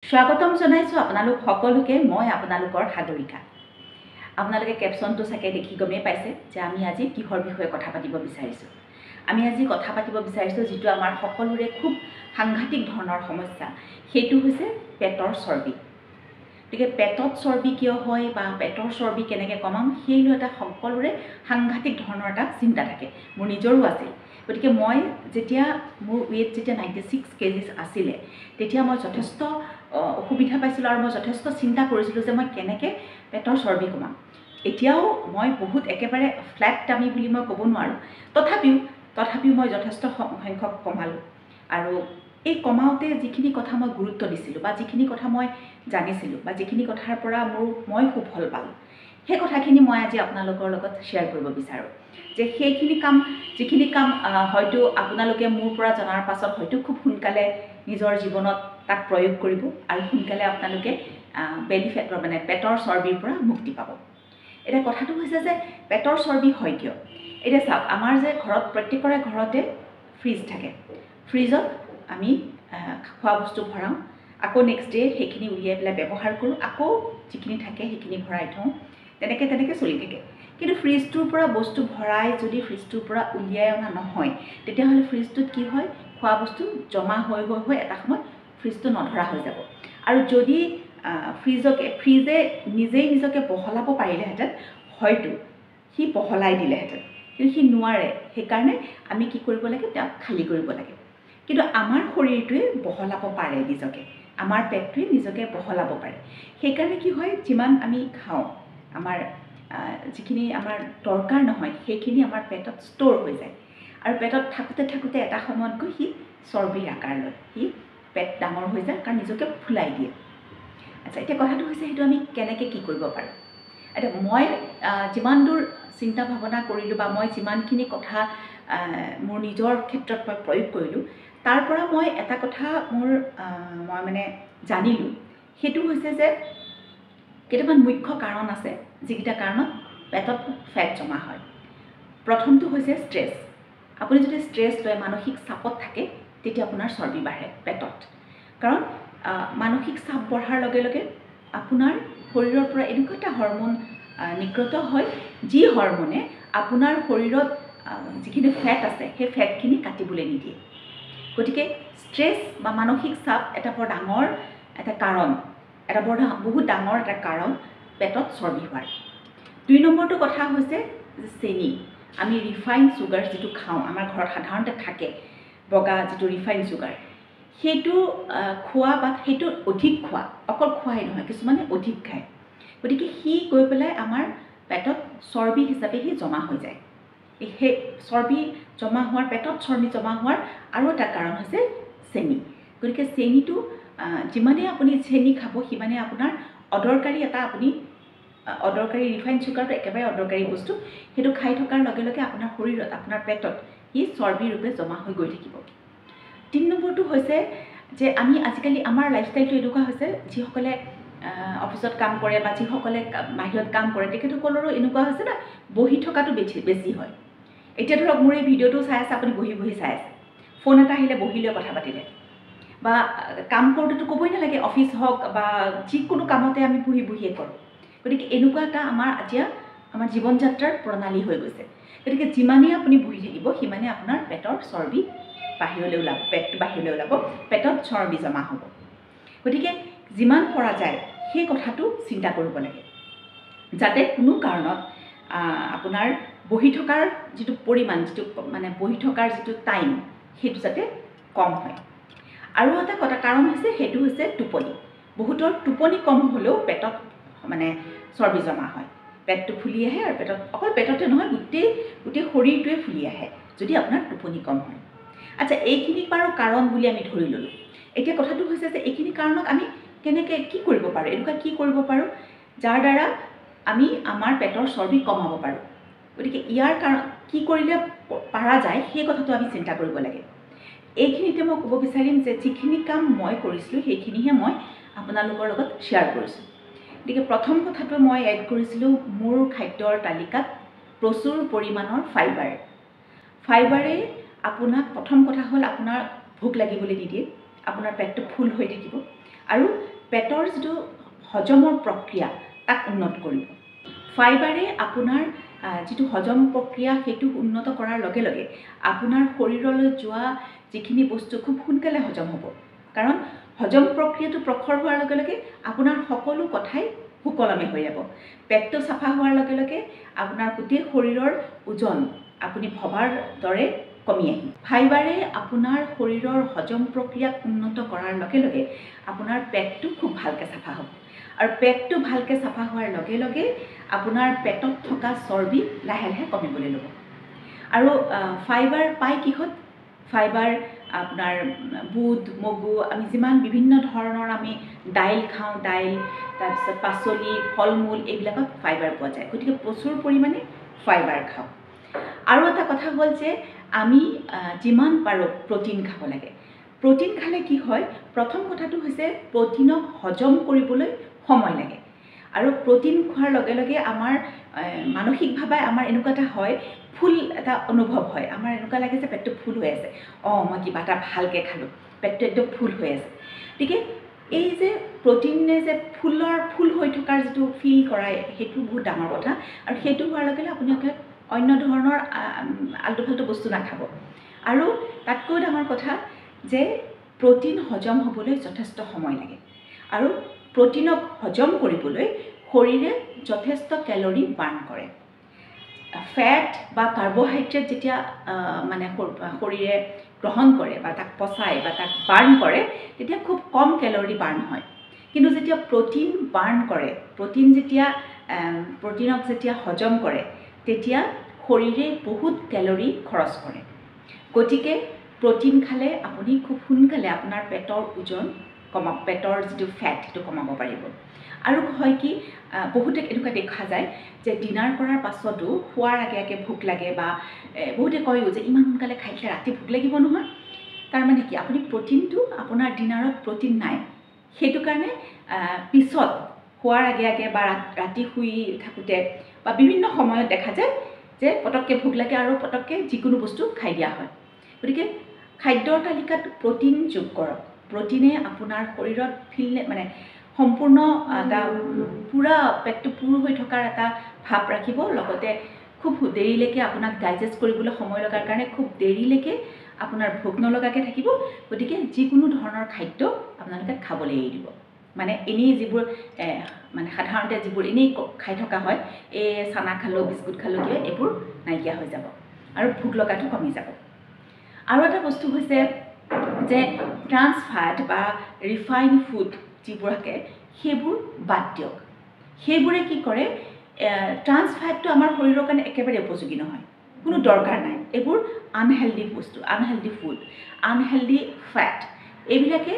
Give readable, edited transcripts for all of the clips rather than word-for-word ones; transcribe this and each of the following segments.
স্বাগতম জনাইছো আপোনালোক সকলোকে মই আপোনালোকৰ সাগৰিকা। আপোনালোকে ক্যাপশনটো চাকে দেখি গমেই পাইছে যে আমি আজি কিহৰ বিষয়ে কথা পাতিব বিচাৰিছো। আমি আজি কথা পাতিব বিচাৰিছো যেটো আমাৰ সকলোৰে খুব সাংঘাতিক ধৰণৰ সমস্যা, সেইটো হৈছে পেটৰ চৰ্বি। গতিকে পেটত চৰ্বি কিয় হয় বা পেটৰ চৰ্বি কেনেকৈ কমাম সেইটো এটা সকলোৰে সাংঘাতিক ধৰণৰ এটা চিন্তা থাকে। মোৰ নিজৰো আছিল। গতিকে মই যেতিয়া মোৰ ওয়েট যেতিয়া 96 কেজি আছিলে তেতিয়া মই যথেষ্ট অসুবিধা পাইছিলোঁ আৰু মই যথেষ্ট চিন্তা কৰিছিলোঁ যে মই কেনেকৈ পেটৰ চৰ্বি কমাম। এতিয়াও মই বহুত একেবাৰে ফ্ল্যাট টামি বুলি মই ক'ব নোৱাৰোঁ, তথাপিও মই যথেষ্ট সংখ্যক কমালোঁ। আৰু এই কমাওঁতে যিখিনি কথা মই গুৰুত্ব দিছিলোঁ বা যিখিনি কথা মই জানিছিলোঁ বা যিখিনি কথাৰ পৰা মই সুফল পালোঁ, সেই কথাখিনি মই আজি আপোনালোকৰ লগত শ্বেয়াৰ কৰিব বিচাৰোঁ। যে যিখিনি কাম হয়তো আপোনালোকে মোৰ পৰা জনাৰ পাছত হয়তো খুব সোনকালে নিজৰ জীৱনত তাক প্ৰয়োগ কৰিব আৰু সোনকালে আপোনালোকে বেলি ফেটৰ মানে পেটৰ চৰ্বিৰ পৰা মুক্তি পাব। এতিয়া কথাটো হৈছে যে পেটৰ চৰ্বি হয় কিয়? এতিয়া চাওক, আমাৰ যে ঘৰত প্ৰত্যেকৰে ঘৰতে ফ্ৰিজ থাকে। ফ্ৰিজত আমি খোৱা বস্তু ভৰাওঁ, আকৌ নেক্সট ডে সেইখিনি উলিয়াই পেলাই ব্যৱহাৰ কৰোঁ, আকৌ যিখিনি থাকে সেইখিনি ভৰাই থওঁ, তেনেকৈ চলি থাকে। কিন্তু ফ্ৰিজটোৰ পৰা বস্তু ভৰাই যদি ফ্ৰিজটোৰ পৰা উলিয়াই অনা নহয়, তেতিয়াহ'লে ফ্ৰিজটোত কি হয়, খোৱা বস্তু জমা হৈ এটা সময়ত ফ্ৰিজটো নধৰা হৈ যাব। আৰু যদি ফ্ৰিজে নিজকে বহলাব পাৰিলেহেঁতেন, হয়তো সি বহলাই দিলেহেঁতেন, কিন্তু সি নোৱাৰে। সেইকাৰণে আমি কি কৰিব লাগে, তেওঁক খালী কৰিব লাগে। কিন্তু আমাৰ শৰীৰটোৱে বহলাব পাৰে নিজকে, আমাৰ পেটটোৱে নিজকে বহলাব পাৰে। সেইকাৰণে কি হয়, যিমান আমি খাওঁ, আমাৰ যিখিনি আমাৰ দৰকাৰ নহয় সেইখিনি আমাৰ পেটত ষ্ট'ৰ হৈ যায়। আৰু পেটত থাকোঁতে এটা সময়ত গৈ সি চৰ্বিৰ আকাৰ লয়, সি পেট ডাঙৰ হৈ যায় কাৰণ নিজকে ফুলাই দিয়ে। আচ্ছা, এতিয়া কথাটো হৈছে সেইটো আমি কেনেকৈ কি কৰিব পাৰোঁ। এতিয়া মই যিমান দূৰ চিন্তা ভাৱনা কৰিলোঁ বা মই যিমানখিনি কথা মোৰ নিজৰ ক্ষেত্ৰত মই প্ৰয়োগ কৰিলোঁ, তাৰ পৰা মই এটা কথা মই মানে জানিলোঁ। সেইটো হৈছে যে কেইটামান মুখ্য কাৰণ আছে যিকেইটা কাৰণত পেটত ফেট জমা হয়। প্ৰথমটো হৈছে ষ্ট্ৰেছ। আপুনি যদি ষ্ট্ৰেছ লয়, মানসিক চাপত থাকে, তেতিয়া আপোনাৰ চৰ্বি বাঢ়ে পেটত। কাৰণ মানসিক চাপ বঢ়াৰ লগে লগে আপোনাৰ শৰীৰৰ পৰা এনেকুৱা এটা হৰম'ন নিৰ্গত হয়, যি হৰম'নে আপোনাৰ শৰীৰত যিখিনি ফেট আছে সেই ফেটখিনি কাটিবলৈ নিদিয়ে। গতিকে ষ্ট্ৰেছ বা মানসিক চাপ এটা বৰ ডাঙৰ এটা কাৰণ, বহুত ডাঙৰ এটা কাৰণ পেটত চৰ্বি হোৱাৰ। 2 নম্বৰটো কথা হৈছে চেনি। আমি ৰিফাইন চুগাৰ যিটো খাওঁ, আমাৰ ঘৰত সাধাৰণতে থাকে বগা যিটো ৰিফাইন চুগাৰ, সেইটো খোৱা বা সেইটো অধিক খোৱা, অকল খোৱাই নহয়, কিছুমানে অধিক খায়। গতিকে সি গৈ পেলাই আমাৰ পেটত চৰ্বি হিচাপে সি জমা হৈ যায়। সেই চৰ্বি জমা হোৱাৰ, পেটত চৰ্বি জমা হোৱাৰ আৰু এটা কাৰণ হৈছে চেনি। গতিকে চেনিটো যিমানেই আপুনি চেনি খাব, সিমানে আপোনাৰ অদৰকাৰী ৰিফাইন চুগাৰটো একেবাৰে অদৰকাৰী বস্তু। সেইটো খাই থকাৰ লগে লগে আপোনাৰ শৰীৰত, আপোনাৰ পেটত সি চৰ্বি ৰূপে জমা হৈ গৈ থাকিব। 3 নম্বৰটো হৈছে যে আমি আজিকালি আমাৰ লাইফষ্টাইলটো এনেকুৱা হৈছে, যিসকলে অফিচত কাম কৰে বা যিসকলে বাহিৰত কাম কৰে, তেখেতসকলৰো এনেকুৱা হৈছে না, বহি থকাটো বেছি হয়। এতিয়া ধৰক মোৰ এই ভিডিঅ'টো চাই আছে, আপুনি বহি চাই আছে। ফোন এটা আহিলে বহি লৈ কথা পাতিলে, বা কাম কৰোঁতেতো ক'বই নালাগে, অফিচ হওক বা যিকোনো কামতে আমি বহিয়ে কৰোঁ। গতিকে এনেকুৱা এটা আমাৰ জীৱন যাত্ৰাৰ প্ৰণালী হৈ গৈছে। গতিকে যিমানেই আপুনি বহি থাকিব, সিমানেই আপোনাৰ পেটৰ চৰ্বি বাহিৰলৈ ওলাব, পেটটো বাহিৰলৈ ওলাব, পেটত চৰ্বি জমা হ'ব। গতিকে যিমান পৰা যায় সেই কথাটো চিন্তা কৰিব লাগে, যাতে কোনো কাৰণত আপোনাৰ বহি থকাৰ যিটো পৰিমাণ, যিটো মানে বহি থকাৰ যিটো টাইম, সেইটো যাতে কম হয়। আৰু এটা কাৰণ হৈছে, সেইটো হৈছে টোপনি। বহুতৰ টোপনি কম হ'লেও পেটত মানে চৰ্বি জমা হয়, পেটটো ফুলি আহে, আৰু অকল পেটতে নহয়, গোটেই শৰীৰটোৱে ফুলি আহে যদি আপোনাৰ টোপনি কম হয়। আচ্ছা, এইখিনি বাৰু কাৰণ বুলি আমি ধৰি ল'লোঁ। এতিয়া কথাটো হৈছে যে এইখিনি কাৰণক আমি কেনেকৈ কি কৰিব পাৰোঁ, এনেকুৱা কি কৰিব পাৰোঁ যাৰ দ্বাৰা আমি আমাৰ পেটৰ চৰ্বি কমাব পাৰোঁ। গতিকে ইয়াৰ কাৰণ কি কৰিলে পাৰা যায়, সেই কথাটো আমি চিন্তা কৰিব লাগে। এইখিনিতে মই ক'ব বিচাৰিম যে যিখিনি কাম মই কৰিছিলোঁ সেইখিনিহে মই আপোনালোকৰ লগত শ্বেয়াৰ কৰিছোঁ। গতিকে প্ৰথম কথাটো মই এড কৰিছিলোঁ মোৰ খাদ্যৰ তালিকাত প্ৰচুৰ পৰিমাণৰ ফাইবাৰ। ফাইবাৰে আপোনাক, প্ৰথম কথা হ'ল আপোনাৰ ভোক লাগিবলৈ নিদিয়ে, আপোনাৰ পেটটো ফুল হৈ থাকিব। আৰু পেটৰ যিটো হজমৰ প্ৰক্ৰিয়া তাক উন্নত কৰিব। ফাইবাৰে আপোনাৰ যিটো হজম প্ৰক্ৰিয়া সেইটো উন্নত কৰাৰ লগে লগে আপোনাৰ শৰীৰলৈ যোৱা যিখিনি বস্তু খুব সোনকালে হজম হ'ব। কাৰণ হজম প্ৰক্ৰিয়াটো প্ৰখৰ হোৱাৰ লগে লগে আপোনাৰ সকলো কথাই সুকলমে হৈ যাব। পেটটো চাফা হোৱাৰ লগে লগে আপোনাৰ গোটেই শৰীৰৰ ওজন আপুনি ভবাৰ দৰে কমি আহিব। ফাইবাৰে আপোনাৰ শৰীৰৰ হজম প্ৰক্ৰিয়াক উন্নত কৰাৰ লগে লগে আপোনাৰ পেটটো খুব ভালকৈ চাফা হ'ব। আৰু পেটটো ভালকৈ চাফা হোৱাৰ লগে লগে আপোনাৰ পেটত থকা চৰ্বি লাহে লাহে কমিবলৈ ল'ব। আৰু ফাইবাৰ পায় কিহত? ফাইবাৰ আপোনাৰ বুট, মগু, আমি যিমান বিভিন্ন ধৰণৰ আমি দাইল খাওঁ, দাইল, তাৰপিছত পাচলি, ফল মূল এইবিলাকত ফাইবাৰ পোৱা যায়। গতিকে প্ৰচুৰ পৰিমাণে ফাইবাৰ খাওঁ। আৰু এটা কথা হ'ল যে আমি যিমান পাৰোঁ প্ৰ'টিন খাব লাগে। প্ৰ'টিন খালে কি হয়? প্ৰথম কথাটো হৈছে প্ৰ'টিনক হজম কৰিবলৈ সময় লাগে। আৰু প্ৰ'টিন খোৱাৰ লগে লগে আমাৰ মানসিকভাৱে আমাৰ এনেকুৱা এটা হয়, ফুল এটা অনুভৱ হয়। আমাৰ এনেকুৱা লাগে যে পেটটো ফুল হৈ আছে, মই কিবা এটা ভালকৈ খালোঁ, পেটটো একদম ফুল হৈ আছে। গতিকে এই যে প্ৰ'টিনে যে ফুল হৈ থকাৰ যিটো ফিল কৰায় সেইটো বহুত ডাঙৰ কথা। আৰু সেইটো হোৱাৰ লগে লগে আপুনি অন্য ধৰণৰ আল্টু ফাল্টু বস্তু নাখাব। আৰু তাতকৈ ডাঙৰ কথা যে প্ৰ'টিন হজম হ'বলৈ যথেষ্ট সময় লাগে। আৰু প্ৰ'টিনক হজম কৰিবলৈ শৰীৰে যথেষ্ট কেলৰি বাৰ্ণ কৰে। ফেট বা কাৰ্বহাইড্ৰেট যেতিয়া মানে শৰীৰে গ্ৰহণ কৰে বা তাক পচায় বা তাক বাৰ্ণ কৰে তেতিয়া খুব কম কেলৰি বাৰ্ণ হয়। কিন্তু যেতিয়া প্ৰ'টিন বাৰ্ণ কৰে, প্ৰ'টিনক যেতিয়া হজম কৰে তেতিয়া শৰীৰে বহুত কেলৰি খৰচ কৰে। গতিকে প্ৰ'টিন খালে আপুনি খুব সোনকালে আপোনাৰ পেটৰ ওজন পেটৰ যিটো ফেট সেইটো কমাব পাৰিব। আৰু হয় কি, বহুতে এনেকুৱা দেখা যায় যে ডিনাৰ কৰাৰ পাছতো খোৱাৰ আগে আগে ভোক লাগে, বা বহুতে কয়ও যে ইমান সোনকালে খাই দিলে ৰাতি ভোক লাগিব নহয়। তাৰমানে কি, আপুনি প্ৰ'টিনটো আপোনাৰ ডিনাৰত প্ৰ'টিন নাই, সেইটো কাৰণে পিছত খোৱাৰ আগে আগে বা ৰাতি শুই থাকোঁতে বা বিভিন্ন সময়ত দেখা যায় যে পটককৈ ভোক লাগে আৰু পটককৈ যিকোনো বস্তু খাই দিয়া হয়। গতিকে খাদ্যৰ তালিকাত প্ৰ'টিন যোগ কৰক। প্ৰ'টিনে আপোনাৰ শৰীৰত মানে সম্পূৰ্ণ এটা পূৰা পেটটো পূৰ হৈ থকাৰ এটা ভাৱ ৰাখিব। লগতে খুব দেৰিলৈকে আপোনাক ডাইজেষ্ট কৰিবলৈ সময় লগাৰ কাৰণে খুব দেৰিলৈকে আপোনাৰ ভোক নলগাকৈ থাকিব। গতিকে যিকোনো ধৰণৰ খাদ্য আপোনালোকে খাবলৈ এৰি দিব। মানে এনেই যিবোৰ মানে সাধাৰণতে যিবোৰ এনেই খাই থকা হয়, এই চানা খালোঁ, বিস্কুট খালোঁ, কিয় এইবোৰ নাইকিয়া হৈ যাব আৰু ভোক লগাটো কমি যাব। আৰু এটা বস্তু হৈছে যে ট্ৰান্স ফেট বা ৰিফাইন ফুড যিবোৰ থাকে সেইবোৰ বাদ দিয়ক। সেইবোৰে কি কৰে, ট্ৰান্স ফেটটো আমাৰ শৰীৰৰ কাৰণে একেবাৰে উপযোগী নহয়, কোনো দৰকাৰ নাই। এইবোৰ আনহেল্ডি বস্তু, আনহেল্ডি ফুড, আনহেল্ডি ফেট, এইবিলাকে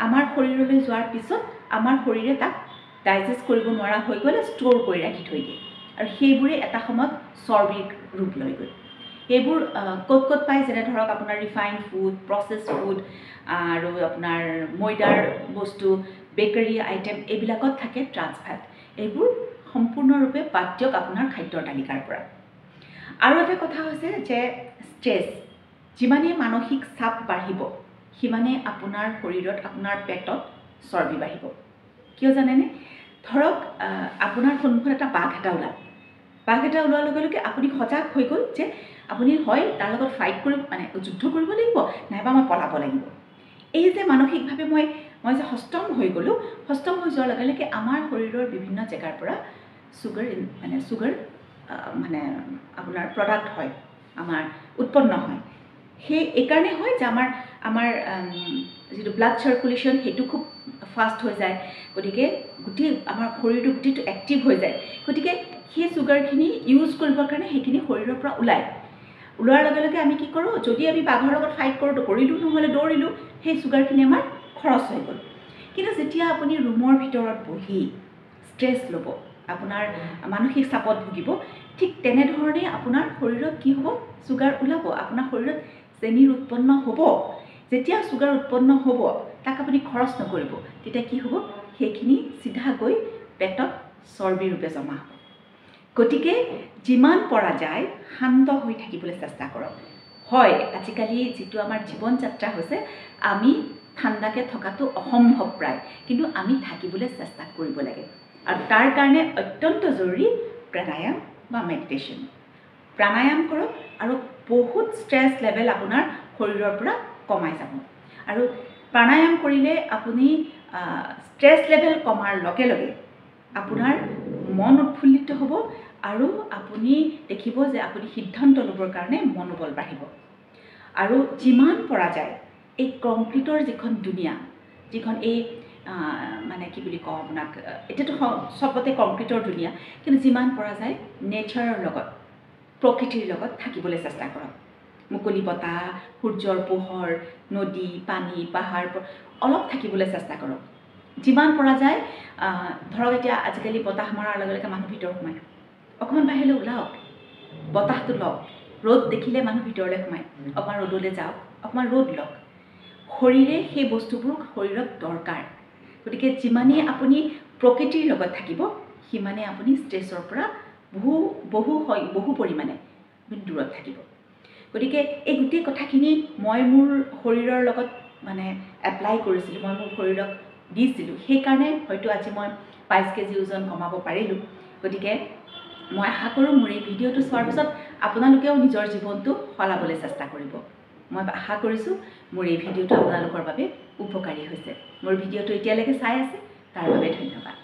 আমাৰ শৰীৰলৈ যোৱাৰ পিছত আমাৰ শৰীৰে তাক ডাইজেষ্ট কৰিব নোৱাৰা হৈ গ'লে ষ্ট'ৰ কৰি ৰাখি থৈ দিয়ে। আৰু সেইবোৰে এটা সময়ত চৰ্বিৰ ৰূপ লৈ গ'ল। সেইবোৰ ক'ত পায়, যেনে ধৰক আপোনাৰ ৰিফাইন ফুড, প্ৰচেছ ফুড, আৰু আপোনাৰ ময়দাৰ বস্তু, বেকাৰী আইটেম, এইবিলাকত থাকে ট্ৰান্স ফেট। এইবোৰ সম্পূৰ্ণৰূপে বাদ দিয়ক আপোনাৰ খাদ্যৰ তালিকাৰ পৰা। আৰু এটা কথা হৈছে যে ষ্ট্ৰেছ, যিমানেই মানসিক চাপ বাঢ়িব সিমানে আপোনাৰ শৰীৰত, আপোনাৰ পেটত চৰ্বি বাঢ়িব। কিয় জানেনে? ধৰক আপোনাৰ সন্মুখত এটা বাঘ এটা ওলোৱাৰ লগে লগে আপুনি সজাগ হৈ গ'ল যে আপুনি হয় তাৰ লগত ফাইট কৰিব, মানে যুদ্ধ কৰিব লাগিব, নাইবা মই পলাব লাগিব। এই যে মানসিকভাৱে মই যে সষ্টম হৈ গ'লোঁ, সষ্টম হৈ যোৱাৰ লগে লগে আমাৰ শৰীৰৰ বিভিন্ন জেগাৰ পৰা চুগাৰ মানে আপোনাৰ প্ৰডাক্ট হয়, আমাৰ উৎপন্ন হয়। এইকাৰণে হয় যে আমাৰ যিটো ব্লাড চাৰ্কুলেশ্যন সেইটো খুব ফাষ্ট হৈ যায়। গতিকে গোটেই আমাৰ শৰীৰটো গোটেইটো এক্টিভ হৈ যায়। গতিকে সেই চুগাৰখিনি ইউজ কৰিবৰ কাৰণে সেইখিনি শৰীৰৰ পৰা ওলোৱাৰ লগে লগে আমি কি কৰোঁ, যদি আমি বাঘৰ লগত ফাইট কৰিলোঁ, নহ'লে দৌৰিলোঁ, সেই চুগাৰখিনি আমাৰ খৰচ হৈ গ'ল। কিন্তু যেতিয়া আপুনি ৰুমৰ ভিতৰত বহি ষ্ট্ৰেছ ল'ব, আপোনাৰ মানসিক চাপত ভুগিব, ঠিক তেনেধৰণে আপোনাৰ শৰীৰত কি হ'ব, চুগাৰ ওলাব, আপোনাৰ শৰীৰত চেনিৰ উৎপন্ন হ'ব। যেতিয়া চুগাৰ উৎপন্ন হ'ব, তাক আপুনি খৰচ নকৰিব, তেতিয়া কি হ'ব, সেইখিনি চিধা গৈ পেটত চৰ্বি ৰূপে জমা হ'ব। গতিকে যিমান পৰা যায় শান্ত হৈ থাকিবলৈ চেষ্টা কৰক। হয়, আজিকালি যিটো আমাৰ জীৱন যাত্ৰা হৈছে, আমি ঠাণ্ডাকৈ থকাটো অসম্ভৱ প্ৰায়, কিন্তু আমি থাকিবলৈ চেষ্টা কৰিব লাগে। আৰু তাৰ কাৰণে অত্যন্ত জৰুৰী প্ৰাণায়াম বা মেডিটেশ্যন। প্ৰাণায়াম কৰক আৰু বহুত ষ্ট্ৰেছ লেভেল আপোনাৰ শৰীৰৰ পৰা কমাই যাব। আৰু প্ৰাণায়াম কৰিলে আপুনি ষ্ট্ৰেছ লেভেল কমাৰ লগে লগে আপোনাৰ মন উৎফুল্লিত হ'ব আৰু আপুনি দেখিব যে আপুনি সিদ্ধান্ত ল'বৰ কাৰণে মনোবল বাঢ়িব। আৰু যিমান পৰা যায় এই কংক্ৰিটৰ যিখন দুনিয়া, যিখন এই মানে কি বুলি কওঁ আপোনাক, এতিয়াতো চবতে কংক্ৰিটৰ দুনিয়া, কিন্তু যিমান পৰা যায় নেচাৰৰ লগত, প্ৰকৃতিৰ লগত থাকিবলৈ চেষ্টা কৰক। মুকলি বতাহ, সূৰ্যৰ পোহৰ, নদী, পানী, পাহাৰ অলপ থাকিবলৈ চেষ্টা কৰক। যিমান পৰা যায় ধৰক এতিয়া আজিকালি বতাহ মৰাৰ লগে লগে মানুহ ভিতৰত সোমায়, অকণমান বাহিৰলৈ ওলাওক, বতাহটো লওক। ৰ'দ দেখিলে মানুহ ভিতৰলৈ সোমায়, অকণমান ৰ'দলৈ যাওক, অকণমান ৰ'দ লওক। শৰীৰে সেই বস্তুবোৰ শৰীৰত দৰকাৰ। গতিকে যিমানেই আপুনি প্ৰকৃতিৰ লগত থাকিব সিমানে আপুনি ষ্ট্ৰেছৰ পৰা বহু পৰিমাণে দূৰত থাকিব। গতিকে এই গোটেই কথাখিনি মই মোৰ শৰীৰৰ লগত মানে এপ্লাই কৰিছিলোঁ, মই মোৰ শৰীৰক দিছিলোঁ, সেইকাৰণে হয়তো আজি মই 5 কেজি ওজন কমাব পাৰিলোঁ। গতিকে মই আশা কৰোঁ মোৰ এই ভিডিঅ'টো চোৱাৰ পিছত আপোনালোকেও নিজৰ জীৱনটো সলাবলৈ চেষ্টা কৰিব। মই আশা কৰিছোঁ মোৰ এই ভিডিঅ'টো আপোনালোকৰ বাবে উপকাৰী হৈছে। মোৰ ভিডিঅ'টো এতিয়ালৈকে চাই আছে তাৰ বাবে ধন্যবাদ।